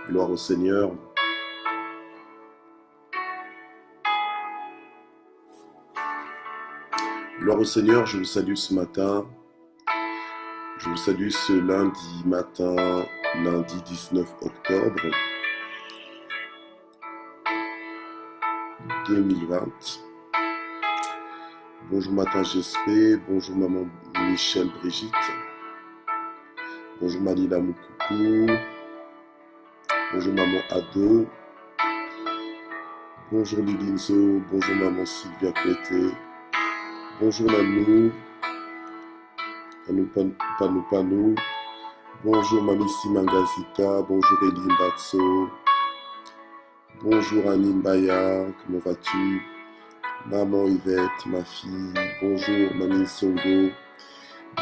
Gloire au Seigneur. Gloire au Seigneur, je vous salue ce matin. Je vous salue ce lundi matin, lundi 19 octobre 2020. Bonjour matin GSP, bonjour maman Michel Brigitte, bonjour Malila Moukoukou, bonjour maman Ado, bonjour Lilinzo, bonjour maman Sylvia Côté, bonjour Nanou, Panou, bonjour Mamie Simangazita, bonjour Elie Mbatso, bonjour Annie Mbaya, comment vas-tu? Maman Yvette, ma fille, bonjour Mamie Songo,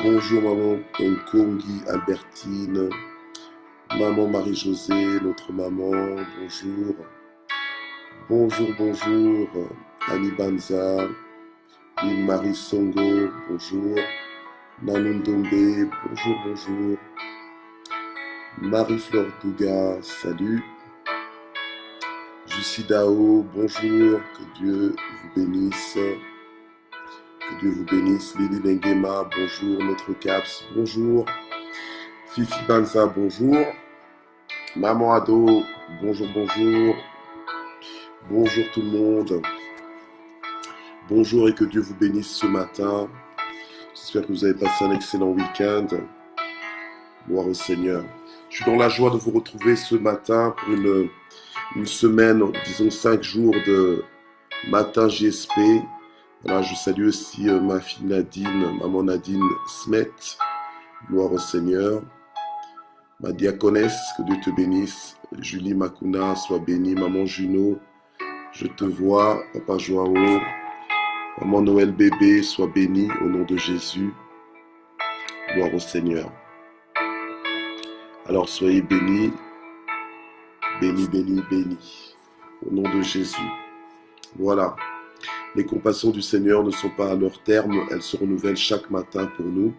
bonjour maman Nkongi Albertine, maman Marie-Josée, notre maman, bonjour, bonjour Annie Banza, Marie Songo, bonjour, Nanundombe, bonjour, Marie-Fleur Douga, salut, Jussi Dao, bonjour, que Dieu vous bénisse. Que Dieu vous bénisse. Lily Lengema, bonjour. Notre Caps, bonjour. Fifi Banza, bonjour. Maman Ado, bonjour. Bonjour tout le monde. Bonjour et que Dieu vous bénisse ce matin. J'espère que vous avez passé un excellent week-end. Gloire au Seigneur. Je suis dans la joie de vous retrouver ce matin pour une semaine, disons 5 jours de matin GSP. Voilà, je salue aussi ma fille Nadine, maman Nadine Smet. Gloire au Seigneur. Ma diaconesse, que Dieu te bénisse. Julie Makuna, sois bénie. Maman Juno, je te vois. Papa Joao, maman Noël bébé, sois bénie au nom de Jésus. Gloire au Seigneur. Alors soyez bénis. Bénis. Au nom de Jésus. Voilà. Les compassions du Seigneur ne sont pas à leur terme, elles se renouvellent chaque matin pour nous.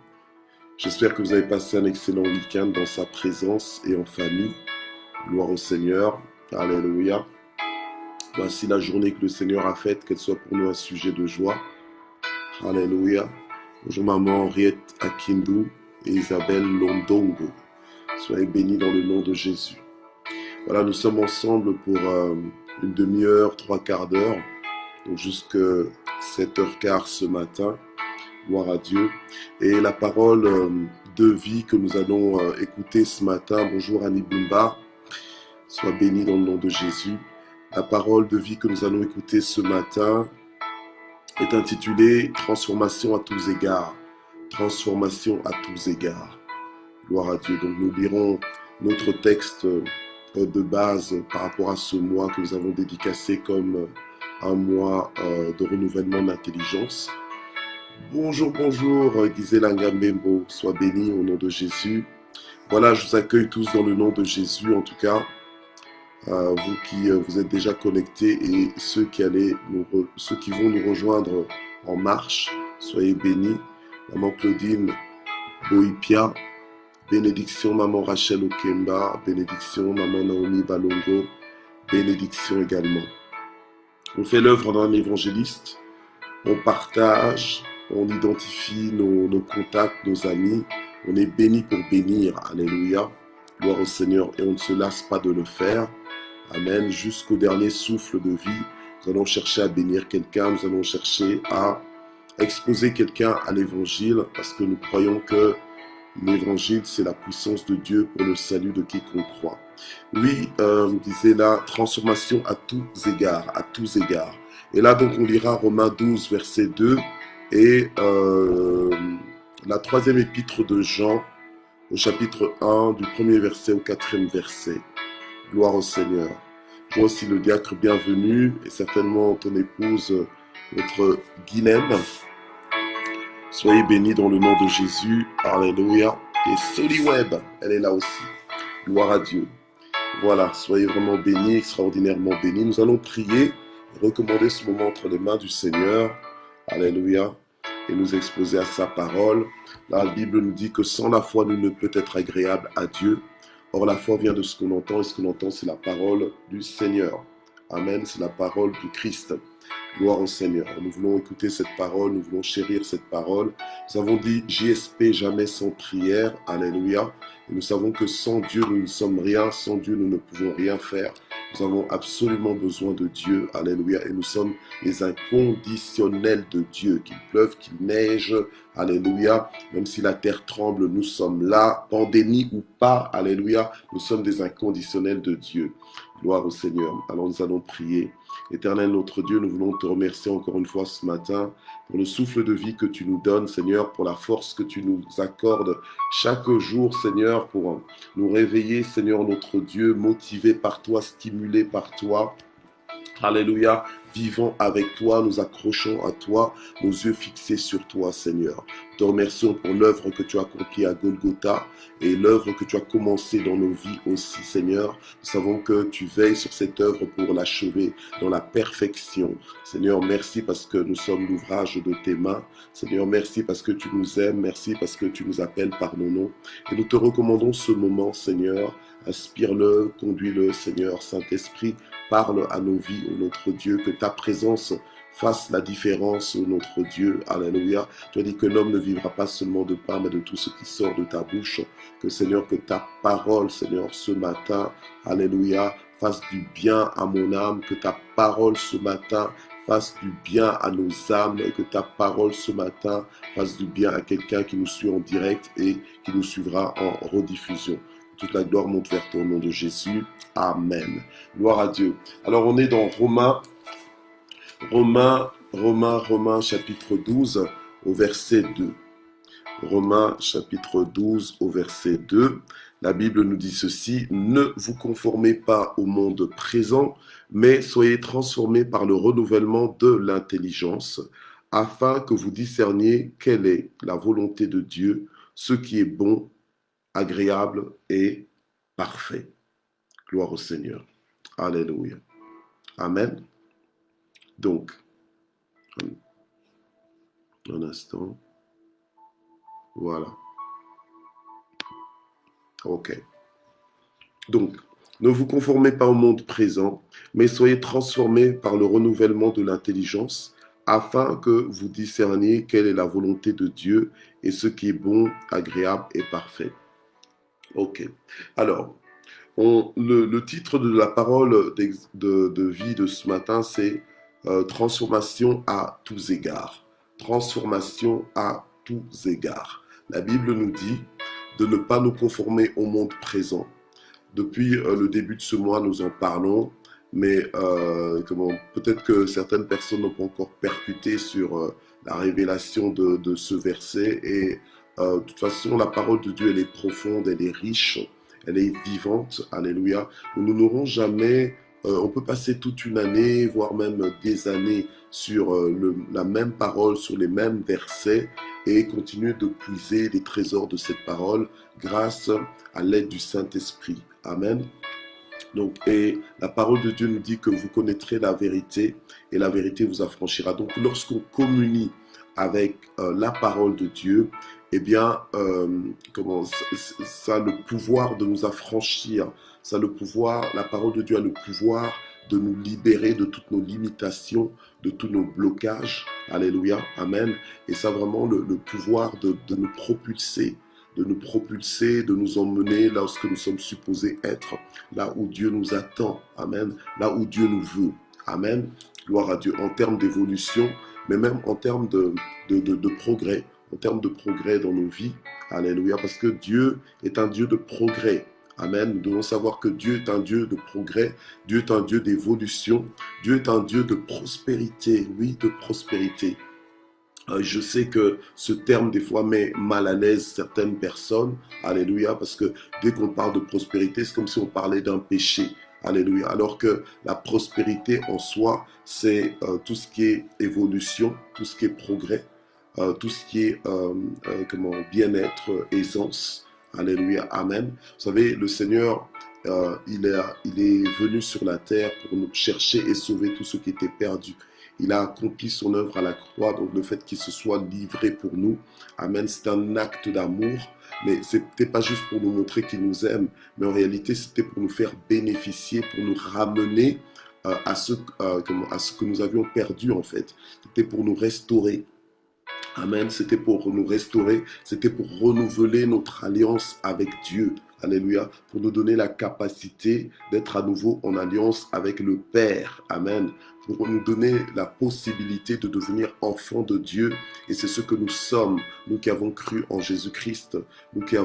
J'espère que vous avez passé un excellent week-end dans sa présence et en famille. Gloire au Seigneur. Alléluia. Voici la journée que le Seigneur a faite, qu'elle soit pour nous un sujet de joie. Alléluia. Bonjour maman Henriette Akindu et Isabelle Londongo. Soyez bénis dans le nom de Jésus. Voilà, nous sommes ensemble pour une demi-heure, 3/4 d'heure. Donc jusqu'à 7h15 ce matin, gloire à Dieu. Et la parole de vie que nous allons écouter ce matin, bonjour Annie Bumba, sois bénie dans le nom de Jésus. La parole de vie que nous allons écouter ce matin est intitulée « Transformation à tous égards ». Transformation à tous égards. Gloire à Dieu. Donc nous lirons notre texte de base par rapport à ce mois que nous avons dédicacé comme un mois de renouvellement d'intelligence. Bonjour, Gisela Ngambembo, sois béni au nom de Jésus. Voilà, je vous accueille tous dans le nom de Jésus, en tout cas, vous qui vous êtes déjà connectés et ceux qui vont nous rejoindre en marche, soyez bénis. Maman Claudine Boipia, bénédiction maman Rachel Okemba, bénédiction maman Naomi Balongo, bénédiction également. On fait l'œuvre d'un évangéliste, on partage, on identifie nos contacts, nos amis, on est béni pour bénir, alléluia, gloire au Seigneur, et on ne se lasse pas de le faire, amen, jusqu'au dernier souffle de vie, nous allons chercher à bénir quelqu'un, nous allons chercher à exposer quelqu'un à l'évangile, parce que nous croyons que l'évangile, c'est la puissance de Dieu pour le salut de quiconque croit. Oui, disait la transformation à tous égards. Et là, donc, on lira Romains 12, verset 2, et la troisième épître de Jean, au chapitre 1, du premier verset au 4e verset. Gloire au Seigneur. Je vois aussi le diacre bienvenu, et certainement ton épouse, notre Guylaine. Soyez bénis dans le nom de Jésus. Alléluia. Et Soliweb, elle est là aussi. Gloire à Dieu. Voilà, soyez vraiment bénis, extraordinairement bénis. Nous allons prier et recommander ce moment entre les mains du Seigneur. Alléluia. Et nous exposer à sa parole. La Bible nous dit que sans la foi, nul ne peut être agréable à Dieu. Or, la foi vient de ce qu'on entend, et ce qu'on entend, c'est la parole du Seigneur. Amen, c'est la parole du Christ. Gloire au Seigneur. Nous voulons écouter cette parole, nous voulons chérir cette parole. Nous avons dit JSP jamais sans prière. Alléluia. Et nous savons que sans Dieu, nous ne sommes rien. Sans Dieu, nous ne pouvons rien faire. Nous avons absolument besoin de Dieu. Alléluia. Et nous sommes les inconditionnels de Dieu. Qu'il pleuve, qu'il neige. Alléluia. Même si la terre tremble, nous sommes là. Pandémie ou pas. Alléluia. Nous sommes des inconditionnels de Dieu. Gloire au Seigneur. Alors nous allons prier. Éternel notre Dieu, nous voulons te remercier encore une fois ce matin pour le souffle de vie que tu nous donnes, Seigneur, pour la force que tu nous accordes chaque jour, Seigneur, pour nous réveiller, Seigneur notre Dieu, motivés par toi, stimulés par toi. Alléluia, vivons avec toi, nous accrochons à toi, nos yeux fixés sur toi, Seigneur. Nous te remercions pour l'œuvre que tu as accomplie à Golgotha et l'œuvre que tu as commencée dans nos vies aussi, Seigneur. Nous savons que tu veilles sur cette œuvre pour l'achever dans la perfection. Seigneur, merci parce que nous sommes l'ouvrage de tes mains. Seigneur, merci parce que tu nous aimes, merci parce que tu nous appelles par nos noms. Et nous te recommandons ce moment, Seigneur. Inspire-le, conduis-le, Seigneur, Saint-Esprit. Parle à nos vies, ô notre Dieu, que ta présence fasse la différence, ô notre Dieu. Alléluia. Tu as dit que l'homme ne vivra pas seulement de pain, mais de tout ce qui sort de ta bouche. Que Seigneur, que ta parole, Seigneur, ce matin, alléluia, fasse du bien à mon âme. Que ta parole ce matin fasse du bien à nos âmes. Que ta parole ce matin fasse du bien à quelqu'un qui nous suit en direct et qui nous suivra en rediffusion. Toute la gloire monte vers toi au nom de Jésus. Amen. Gloire à Dieu. Alors on est dans Romains chapitre 12 au verset 2. Romains chapitre 12 au verset 2. La Bible nous dit ceci: ne vous conformez pas au monde présent, mais soyez transformés par le renouvellement de l'intelligence, afin que vous discerniez quelle est la volonté de Dieu, ce qui est bon, agréable et parfait. Gloire au Seigneur. Alléluia. Amen. Donc, un instant. Voilà. Ok. Donc, ne vous conformez pas au monde présent, mais soyez transformés par le renouvellement de l'intelligence, afin que vous discerniez quelle est la volonté de Dieu et ce qui est bon, agréable et parfait. Ok. Alors, le titre de la parole de vie de ce matin, c'est transformation à tous égards. Transformation à tous égards. La Bible nous dit de ne pas nous conformer au monde présent. Depuis le début de ce mois, nous en parlons, mais peut-être que certaines personnes n'ont pas encore percuté sur la révélation de ce verset. Et de toute façon, la parole de Dieu, elle est profonde, elle est riche, elle est vivante. Alléluia. Nous n'aurons jamais... on peut passer toute une année, voire même des années sur la même parole, sur les mêmes versets et continuer de puiser les trésors de cette parole grâce à l'aide du Saint-Esprit. Amen. Donc, et la parole de Dieu nous dit que vous connaîtrez la vérité et la vérité vous affranchira. Donc, lorsqu'on communie avec la parole de Dieu, eh bien, ça a le pouvoir de nous affranchir. Ça a le pouvoir, la parole de Dieu a le pouvoir de nous libérer de toutes nos limitations, de tous nos blocages. Alléluia, amen. Et ça a vraiment le pouvoir de nous propulser, de nous emmener là où nous sommes supposés être, là où Dieu nous attend, amen, là où Dieu nous veut, amen. Gloire à Dieu, en termes d'évolution, mais même en termes de progrès, en termes de progrès dans nos vies, alléluia, parce que Dieu est un Dieu de progrès. Amen. Nous devons savoir que Dieu est un Dieu de progrès, Dieu est un Dieu d'évolution, Dieu est un Dieu de prospérité, oui, de prospérité. Je sais que ce terme, des fois, met mal à l'aise certaines personnes, alléluia, parce que dès qu'on parle de prospérité, c'est comme si on parlait d'un péché, alléluia, alors que la prospérité en soi, c'est tout ce qui est évolution, tout ce qui est progrès, tout ce qui est bien-être, aisance. Alléluia, amen. Vous savez, le Seigneur, il est venu sur la terre pour nous chercher et sauver tous ceux qui étaient perdus. Il a accompli son œuvre à la croix, donc le fait qu'il se soit livré pour nous, amen, c'est un acte d'amour, mais c'était pas juste pour nous montrer qu'il nous aime, mais en réalité c'était pour nous faire bénéficier, pour nous ramener à ce que nous avions perdu en fait. C'était pour nous restaurer. Amen, c'était pour nous restaurer, c'était pour renouveler notre alliance avec Dieu. Alléluia, pour nous donner la capacité d'être à nouveau en alliance avec le Père. Amen, pour nous donner la possibilité de devenir enfants de Dieu. Et c'est ce que nous sommes, nous qui avons cru en Jésus-Christ, nous qui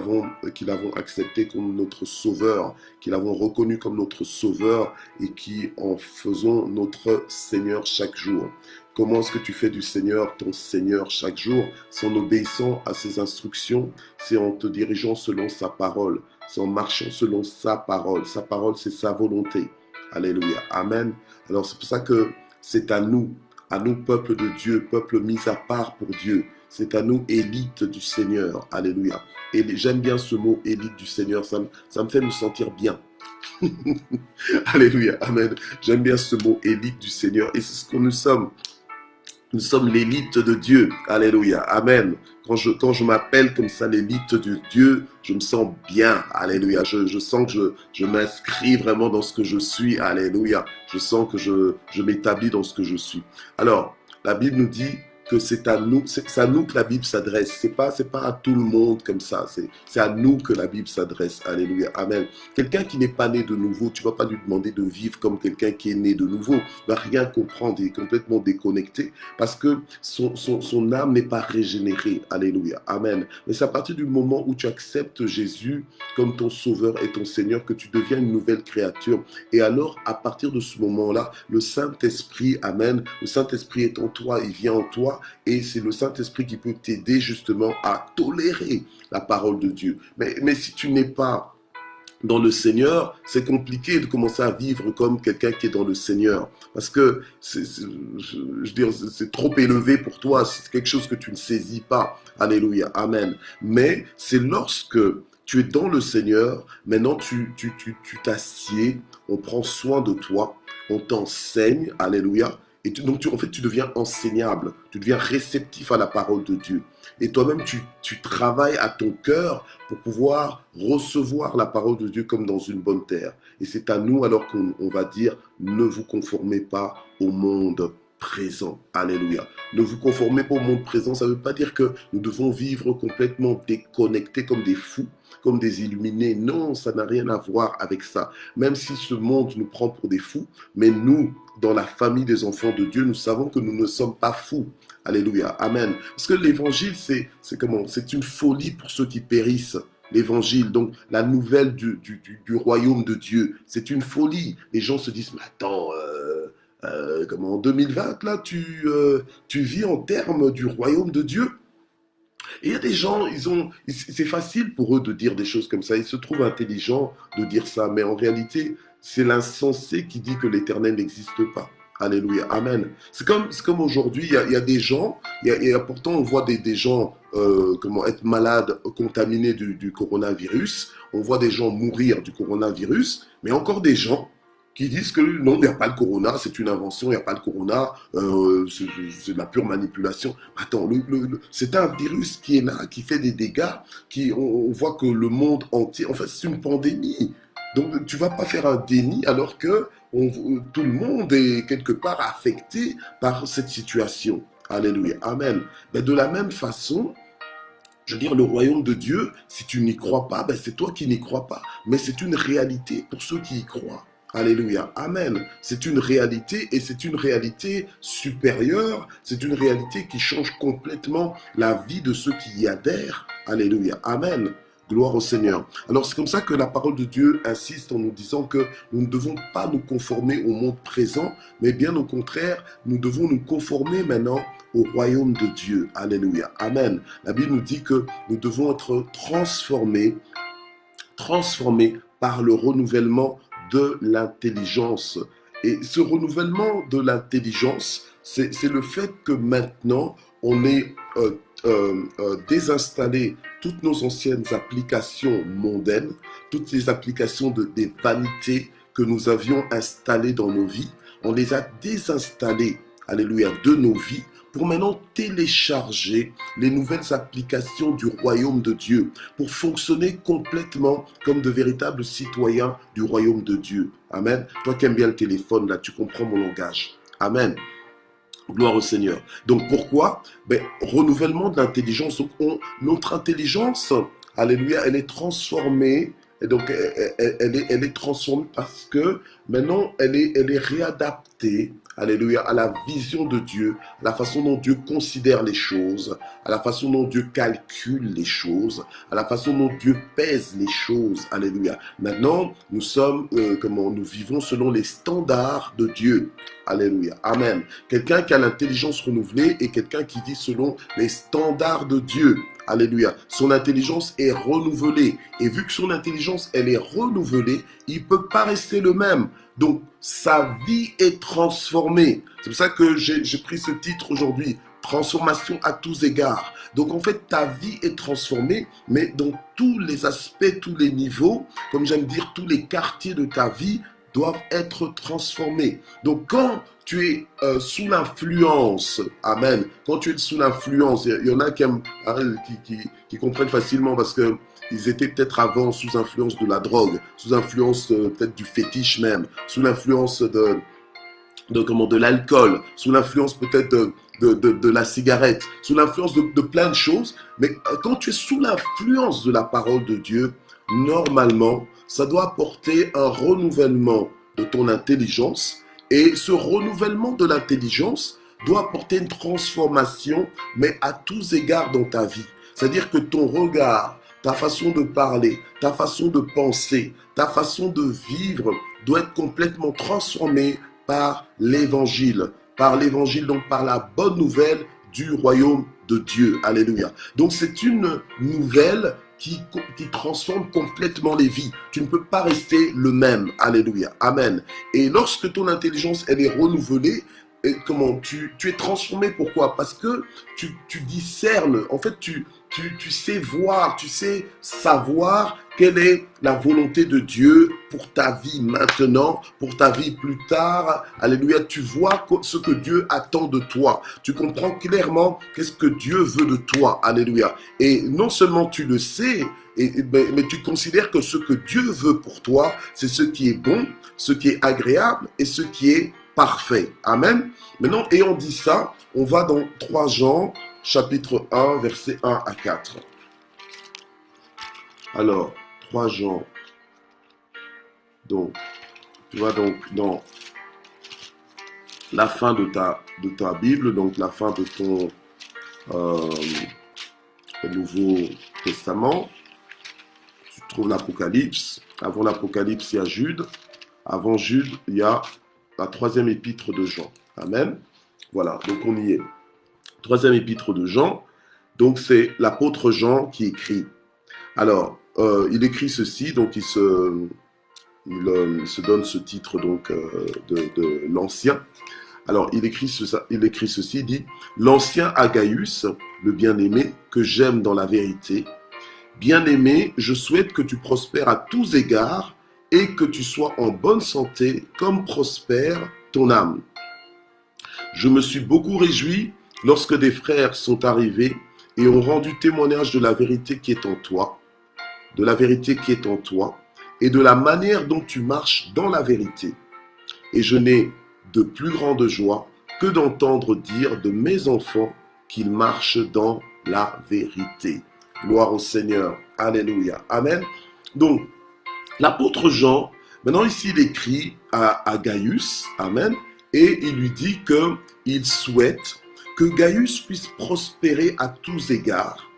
l'avons accepté comme notre Sauveur, qui l'avons reconnu comme notre Sauveur et qui en faisons notre Seigneur chaque jour. Comment est-ce que tu fais du Seigneur ton Seigneur chaque jour? C'est en obéissant à ses instructions, c'est en te dirigeant selon sa parole, c'est en marchant selon sa parole. Sa parole, c'est sa volonté. Alléluia. Amen. Alors c'est pour ça que c'est à nous, peuple de Dieu, peuple mis à part pour Dieu. C'est à nous, élite du Seigneur. Alléluia. Et j'aime bien ce mot, élite du Seigneur, ça me fait me sentir bien. Alléluia. Amen. J'aime bien ce mot, élite du Seigneur. Et c'est ce que nous sommes. Nous sommes l'élite de Dieu. Alléluia. Amen. Quand je m'appelle comme ça l'élite de Dieu, je me sens bien. Alléluia. Je sens que je m'inscris vraiment dans ce que je suis. Alléluia. Je sens que je m'établis dans ce que je suis. Alors, la Bible nous dit que c'est à nous que la Bible s'adresse. C'est pas à tout le monde comme ça. C'est à nous que la Bible s'adresse. Alléluia. Amen. Quelqu'un qui n'est pas né de nouveau, tu vas pas lui demander de vivre comme quelqu'un qui est né de nouveau. Il va rien comprendre, il est complètement déconnecté parce que son âme n'est pas régénérée. Alléluia. Amen. Mais c'est à partir du moment où tu acceptes Jésus comme ton Sauveur et ton Seigneur que tu deviens une nouvelle créature. Et alors, à partir de ce moment-là, le Saint-Esprit, amen, le Saint-Esprit est en toi, il vient en toi. Et c'est le Saint-Esprit qui peut t'aider justement à tolérer la parole de Dieu. Mais si tu n'es pas dans le Seigneur, c'est compliqué de commencer à vivre comme quelqu'un qui est dans le Seigneur. Parce que c'est trop élevé pour toi, c'est quelque chose que tu ne saisis pas. Alléluia, amen. Mais c'est lorsque tu es dans le Seigneur, maintenant tu t'assieds, on prend soin de toi, on t'enseigne, alléluia. Et donc, tu deviens enseignable, tu deviens réceptif à la parole de Dieu. Et toi-même, tu travailles à ton cœur pour pouvoir recevoir la parole de Dieu comme dans une bonne terre. Et c'est à nous alors qu'on va dire, ne vous conformez pas au monde présent. Alléluia. Ne vous conformez pas au monde présent, ça ne veut pas dire que nous devons vivre complètement déconnectés comme des fous, comme des illuminés. Non, ça n'a rien à voir avec ça. Même si ce monde nous prend pour des fous, mais nous, dans la famille des enfants de Dieu, nous savons que nous ne sommes pas fous. Alléluia. Amen. Parce que l'évangile, c'est une folie pour ceux qui périssent. L'évangile, donc la nouvelle du royaume de Dieu, c'est une folie. Les gens se disent, mais attends, en 2020, là, tu vis en termes du royaume de Dieu. Et il y a des gens, c'est facile pour eux de dire des choses comme ça. Ils se trouvent intelligents de dire ça. Mais en réalité, c'est l'insensé qui dit que l'Éternel n'existe pas. Alléluia. Amen. C'est comme aujourd'hui, il y a des gens, pourtant on voit des gens être malades, contaminés du coronavirus. On voit des gens mourir du coronavirus. Mais encore des gens qui disent que non, il n'y a pas le corona, c'est une invention, il n'y a pas le corona, c'est de la pure manipulation. Attends, c'est un virus qui est là, qui fait des dégâts, on voit que le monde entier, en fait, c'est une pandémie. Donc, tu ne vas pas faire un déni alors que tout le monde est quelque part affecté par cette situation. Alléluia. Amen. Mais de la même façon, je veux dire, le royaume de Dieu, si tu n'y crois pas, c'est toi qui n'y crois pas. Mais c'est une réalité pour ceux qui y croient. Alléluia. Amen. C'est une réalité et c'est une réalité supérieure. C'est une réalité qui change complètement la vie de ceux qui y adhèrent. Alléluia. Amen. Gloire au Seigneur. Alors c'est comme ça que la parole de Dieu insiste en nous disant que nous ne devons pas nous conformer au monde présent, mais bien au contraire, nous devons nous conformer maintenant au royaume de Dieu. Alléluia. Amen. La Bible nous dit que nous devons être transformés par le renouvellement de l'intelligence. Et ce renouvellement de l'intelligence, c'est le fait que maintenant, on est désinstallé toutes nos anciennes applications mondaines, toutes les applications des vanités que nous avions installées dans nos vies. On les a désinstallées. alléluia, de nos vies, pour maintenant télécharger les nouvelles applications du royaume de Dieu, pour fonctionner complètement comme de véritables citoyens du royaume de Dieu. Amen. Toi qui aimes bien le téléphone, là, tu comprends mon langage. Amen. Gloire au Seigneur. Donc pourquoi? Renouvellement de l'intelligence. Donc notre intelligence, alléluia, elle est transformée. Et donc elle est transformée parce que maintenant elle est réadaptée, alléluia, à la vision de Dieu, à la façon dont Dieu considère les choses, à la façon dont Dieu calcule les choses, à la façon dont Dieu pèse les choses, alléluia. Maintenant, nous vivons selon les standards de Dieu, alléluia, amen. Quelqu'un qui a l'intelligence renouvelée et quelqu'un qui vit selon les standards de Dieu, alléluia. Son intelligence est renouvelée et vu que son intelligence, elle est renouvelée, il ne peut pas rester le même. Donc, sa vie est transformée. C'est pour ça que j'ai pris ce titre aujourd'hui, transformation à tous égards. Donc, en fait, ta vie est transformée, mais dans tous les aspects, tous les niveaux, comme j'aime dire, tous les quartiers de ta vie doivent être transformés. Donc, quand tu es sous l'influence, amen, quand tu es sous l'influence, il y en a qui comprennent facilement parce que ils étaient peut-être avant sous influence de la drogue, sous influence peut-être du fétiche même, sous l'influence de l'alcool, sous l'influence peut-être de la cigarette, sous l'influence de plein de choses. Mais quand tu es sous l'influence de la parole de Dieu, normalement, ça doit apporter un renouvellement de ton intelligence. Et ce renouvellement de l'intelligence doit apporter une transformation, mais à tous égards dans ta vie. C'est-à-dire que ton regard, ta façon de parler, ta façon de penser, ta façon de vivre doit être complètement transformée par l'évangile, donc par la bonne nouvelle du royaume de Dieu. Alléluia. Donc c'est une nouvelle qui transforme complètement les vies. Tu ne peux pas rester le même. Alléluia. Amen. Et lorsque ton intelligence, elle est renouvelée, et tu es transformé. Pourquoi? Parce que tu discernes. En fait, tu sais voir, tu sais savoir quelle est la volonté de Dieu pour ta vie maintenant, pour ta vie plus tard. Alléluia. Tu vois ce que Dieu attend de toi. Tu comprends clairement qu'est-ce que Dieu veut de toi. Alléluia. Et non seulement tu le sais, mais tu considères que ce que Dieu veut pour toi, c'est ce qui est bon, ce qui est agréable et ce qui est parfait. Amen. Maintenant, ayant dit ça, on va dans 3 Jean, chapitre 1, versets 1 à 4. Alors, 3 Jean. Donc, tu vas donc dans la fin de ta Bible, donc la fin de ton Nouveau Testament. Tu trouves l'Apocalypse. Avant l'Apocalypse, il y a Jude. Avant Jude, il y a la 3e épître de Jean. Amen. Voilà, donc on y est. 3e épître de Jean. Donc c'est l'apôtre Jean qui écrit. Alors, il écrit ceci, donc il se donne ce titre donc de l'ancien. Alors, il écrit ceci, il dit « L'ancien Agaius, le bien-aimé, que j'aime dans la vérité. Bien-aimé, je souhaite que tu prospères à tous égards et que tu sois en bonne santé comme prospère ton âme. Je me suis beaucoup réjoui lorsque des frères sont arrivés et ont rendu témoignage de la vérité qui est en toi, et de la manière dont tu marches dans la vérité. Et je n'ai de plus grande joie que d'entendre dire de mes enfants qu'ils marchent dans la vérité. » Gloire au Seigneur. Alléluia. Amen. Donc, l'apôtre Jean, maintenant ici il écrit à Gaius, amen, et il lui dit qu'il souhaite que Gaius puisse prospérer à tous égards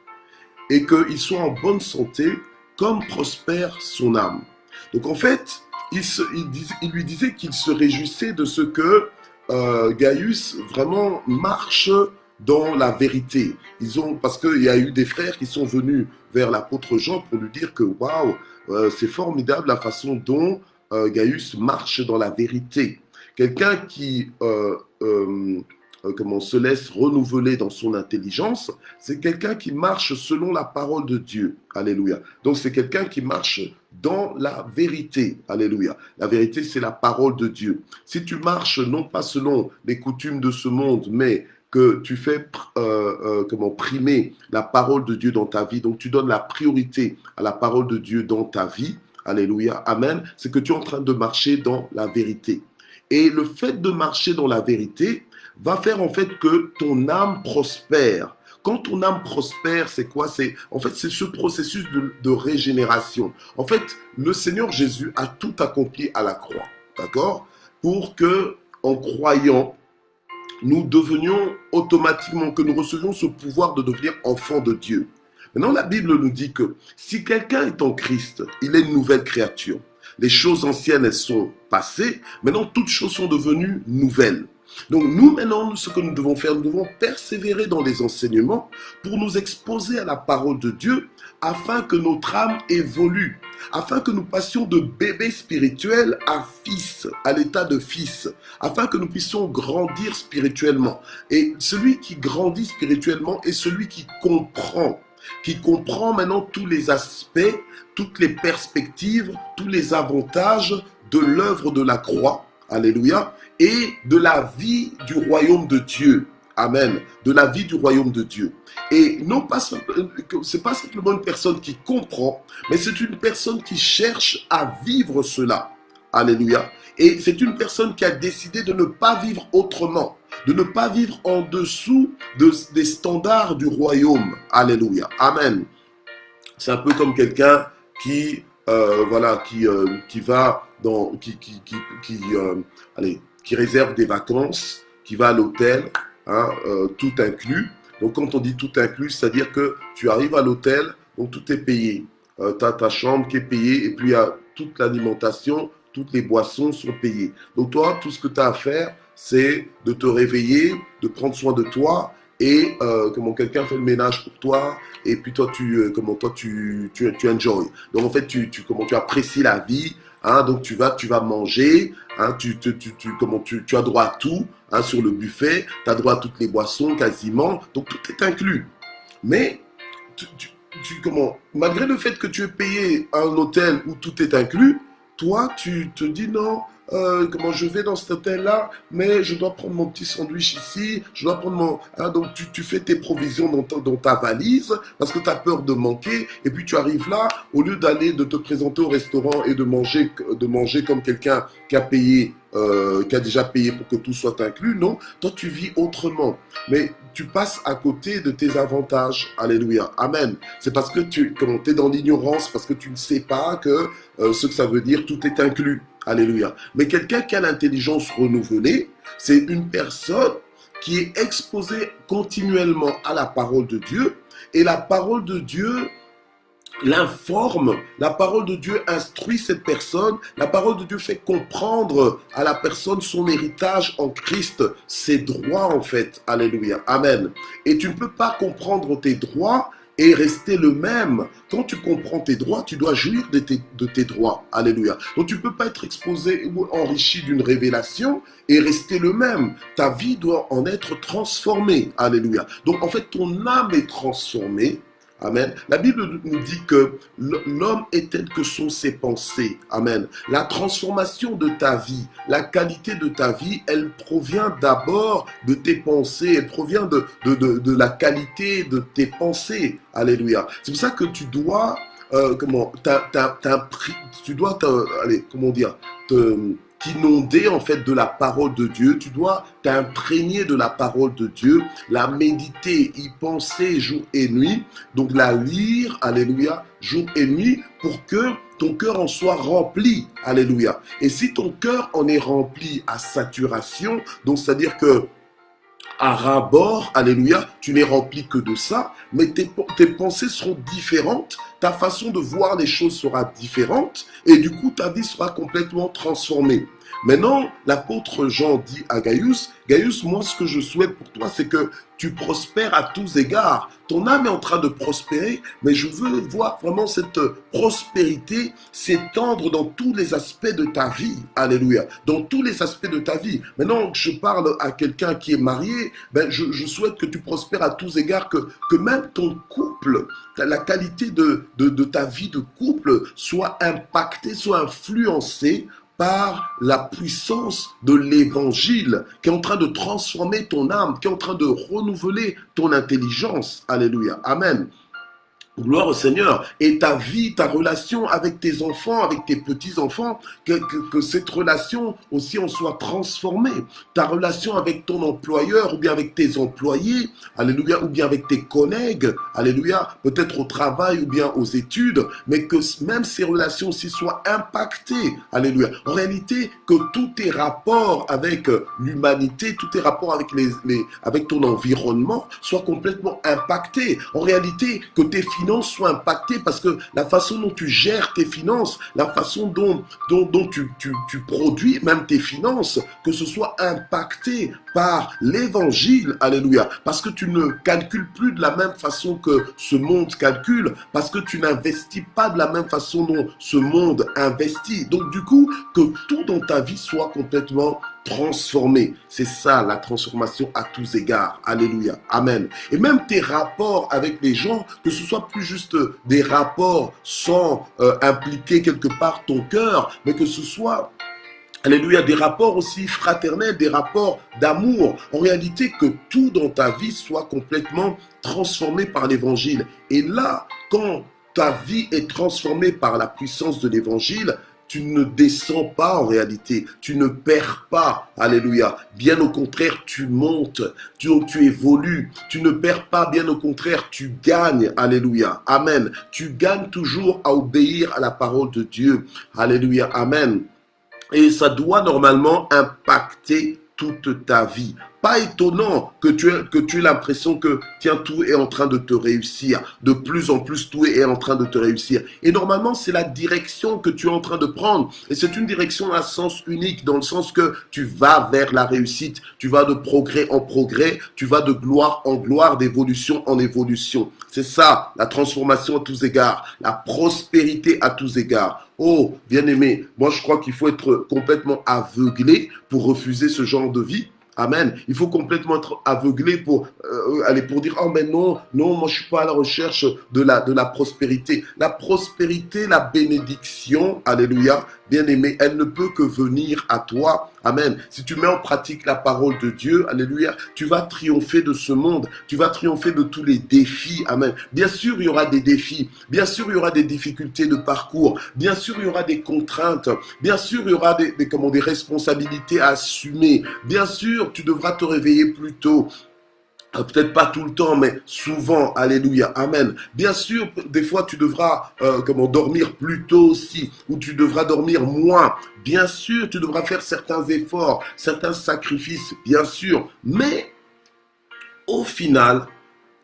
et qu'il soit en bonne santé comme prospère son âme. Donc en fait, il lui disait qu'il se réjouissait de ce que Gaius vraiment marche dans la vérité. Parce qu'il y a eu des frères qui sont venus vers l'apôtre Jean pour lui dire que waouh, c'est formidable la façon dont Gaius marche dans la vérité. Quelqu'un qui se laisse renouveler dans son intelligence, c'est quelqu'un qui marche selon la parole de Dieu. Alléluia. Donc c'est quelqu'un qui marche dans la vérité. Alléluia. La vérité, c'est la parole de Dieu. Si tu marches non pas selon les coutumes de ce monde, mais que tu fais primer la parole de Dieu dans ta vie, donc tu donnes la priorité à la parole de Dieu dans ta vie, alléluia, amen, c'est que tu es en train de marcher dans la vérité. Et le fait de marcher dans la vérité va faire en fait que ton âme prospère. Quand ton âme prospère, c'est quoi? C'est ce processus de régénération. En fait, le Seigneur Jésus a tout accompli à la croix, d'accord? Pour que, en croyant, nous devenions automatiquement, que nous recevions ce pouvoir de devenir enfants de Dieu. Maintenant, la Bible nous dit que si quelqu'un est en Christ, il est une nouvelle créature. Les choses anciennes, elles sont passées. Maintenant, toutes choses sont devenues nouvelles. Donc nous, maintenant, ce que nous devons faire, nous devons persévérer dans les enseignements pour nous exposer à la parole de Dieu afin que notre âme évolue, afin que nous passions de bébé spirituel à fils, à l'état de fils, afin que nous puissions grandir spirituellement. Et celui qui grandit spirituellement est celui qui comprend maintenant tous les aspects, toutes les perspectives, tous les avantages de l'œuvre de la croix, alléluia, et de la vie du royaume de Dieu. Amen. De la vie du royaume de Dieu. Et non pas, c'est pas simplement une personne qui comprend, mais c'est une personne qui cherche à vivre cela. Alléluia. Et c'est une personne qui a décidé de ne pas vivre autrement, de ne pas vivre en dessous des standards du royaume. Alléluia. Amen. C'est un peu comme quelqu'un qui qui réserve des vacances, qui va à l'hôtel, tout inclus. Donc quand on dit tout inclus, c'est-à-dire que tu arrives à l'hôtel, donc tout est payé. Tu as ta chambre qui est payée et puis il y a toute l'alimentation, toutes les boissons sont payées. Donc toi, tout ce que tu as à faire, c'est de te réveiller, de prendre soin de toi et quelqu'un fait le ménage pour toi et puis toi tu enjoy. Donc en fait tu apprécies la vie. Donc tu vas manger, tu as droit à tout sur le buffet, tu as droit à toutes les boissons quasiment, donc tout est inclus. Mais malgré le fait que tu aies payé un hôtel où tout est inclus, toi tu te dis non, je vais dans cet hôtel-là, mais je dois prendre mon petit sandwich ici, je dois prendre donc tu fais tes provisions dans ta valise, parce que tu as peur de manquer, et puis tu arrives là, au lieu de te présenter au restaurant et de manger comme quelqu'un qui a payé, qui a déjà payé pour que tout soit inclus, non, toi tu vis autrement, mais tu passes à côté de tes avantages, alléluia, amen, c'est parce que tu es dans l'ignorance, parce que tu ne sais pas que ce que ça veut dire, tout est inclus. Alléluia. Mais quelqu'un qui a l'intelligence renouvelée, c'est une personne qui est exposée continuellement à la parole de Dieu et la parole de Dieu l'informe, la parole de Dieu instruit cette personne, la parole de Dieu fait comprendre à la personne son héritage en Christ, ses droits en fait. Alléluia. Amen. Et tu ne peux pas comprendre tes droits et rester le même. Quand tu comprends tes droits, tu dois jouir de tes droits. Alléluia. Donc tu ne peux pas être exposé ou enrichi d'une révélation et rester le même. Ta vie doit en être transformée. Alléluia. Donc en fait, ton âme est transformée. Amen. La Bible nous dit que l'homme est tel que sont ses pensées. Amen. La transformation de ta vie, la qualité de ta vie, elle provient d'abord de tes pensées. Elle provient de la qualité de tes pensées. Alléluia. C'est pour ça que tu dois, t'inonder en fait de la parole de Dieu, tu dois t'imprégner de la parole de Dieu, la méditer, y penser jour et nuit, donc la lire, alléluia, jour et nuit, pour que ton cœur en soit rempli, alléluia. Et si ton cœur en est rempli à saturation, donc c'est-à-dire que à ras-bord, alléluia, tu n'es rempli que de ça, mais tes pensées seront différentes, ta façon de voir les choses sera différente, et du coup ta vie sera complètement transformée. Maintenant, l'apôtre Jean dit à Gaius, Gaius, moi ce que je souhaite pour toi, c'est que tu prospères à tous égards. Ton âme est en train de prospérer, mais je veux voir vraiment cette prospérité s'étendre dans tous les aspects de ta vie. Alléluia. Dans tous les aspects de ta vie. Maintenant, je parle à quelqu'un qui est marié, je souhaite que tu prospères à tous égards, que même ton couple, la qualité de ta vie de couple soit impactée, soit influencée par la puissance de l'évangile qui est en train de transformer ton âme, qui est en train de renouveler ton intelligence. Alléluia. Amen. Gloire au Seigneur. Et ta vie, ta relation avec tes enfants, avec tes petits-enfants, que cette relation aussi en soit transformée. Ta relation avec ton employeur ou bien avec tes employés, alléluia, ou bien avec tes collègues, alléluia, peut-être au travail ou bien aux études, mais que même ces relations aussi soient impactées, alléluia. En réalité, que tous tes rapports avec l'humanité, tous tes rapports avec avec ton environnement soient complètement impactés. En réalité, que tes finances soient impactées parce que la façon dont tu gères tes finances, la façon dont tu produis même tes finances, que ce soit impacté par l'évangile, alléluia, parce que tu ne calcules plus de la même façon que ce monde calcule, parce que tu n'investis pas de la même façon dont ce monde investit. Donc du coup, que tout dans ta vie soit complètement transformé. C'est ça la transformation à tous égards. Alléluia. Amen. Et même tes rapports avec les gens, que ce soit plus juste des rapports sans impliquer quelque part ton cœur, mais que ce soit, alléluia, des rapports aussi fraternels, des rapports d'amour. En réalité, que tout dans ta vie soit complètement transformé par l'évangile. Et là, quand ta vie est transformée par la puissance de l'évangile, tu ne descends pas en réalité, tu ne perds pas, alléluia. Bien au contraire, tu montes, tu évolues, tu ne perds pas, bien au contraire, tu gagnes, alléluia, amen. Tu gagnes toujours à obéir à la parole de Dieu, alléluia, amen. Et ça doit normalement impacter toute ta vie. Pas étonnant que tu aies l'impression que, tiens, tout est en train de te réussir. De plus en plus, tout est en train de te réussir. Et normalement, c'est la direction que tu es en train de prendre. Et c'est une direction à sens unique, dans le sens que tu vas vers la réussite. Tu vas de progrès en progrès. Tu vas de gloire en gloire, d'évolution en évolution. C'est ça, la transformation à tous égards. La prospérité à tous égards. Oh, bien-aimé, moi je crois qu'il faut être complètement aveuglé pour refuser ce genre de vie. Amen. Il faut complètement être aveuglé pour dire oh mais non, moi je suis pas à la recherche de la prospérité. La prospérité, la bénédiction, alléluia, bien-aimé, elle ne peut que venir à toi. Amen. Si tu mets en pratique la parole de Dieu, alléluia, tu vas triompher de ce monde. Tu vas triompher de tous les défis. Amen. Bien sûr, il y aura des défis. Bien sûr, il y aura des difficultés de parcours. Bien sûr, il y aura des contraintes. Bien sûr, il y aura des responsabilités à assumer. Bien sûr, tu devras te réveiller plus tôt. Peut-être pas tout le temps, mais souvent, alléluia, amen. Bien sûr, des fois, tu devras dormir plus tôt aussi, ou tu devras dormir moins. Bien sûr, tu devras faire certains efforts, certains sacrifices, bien sûr. Mais au final,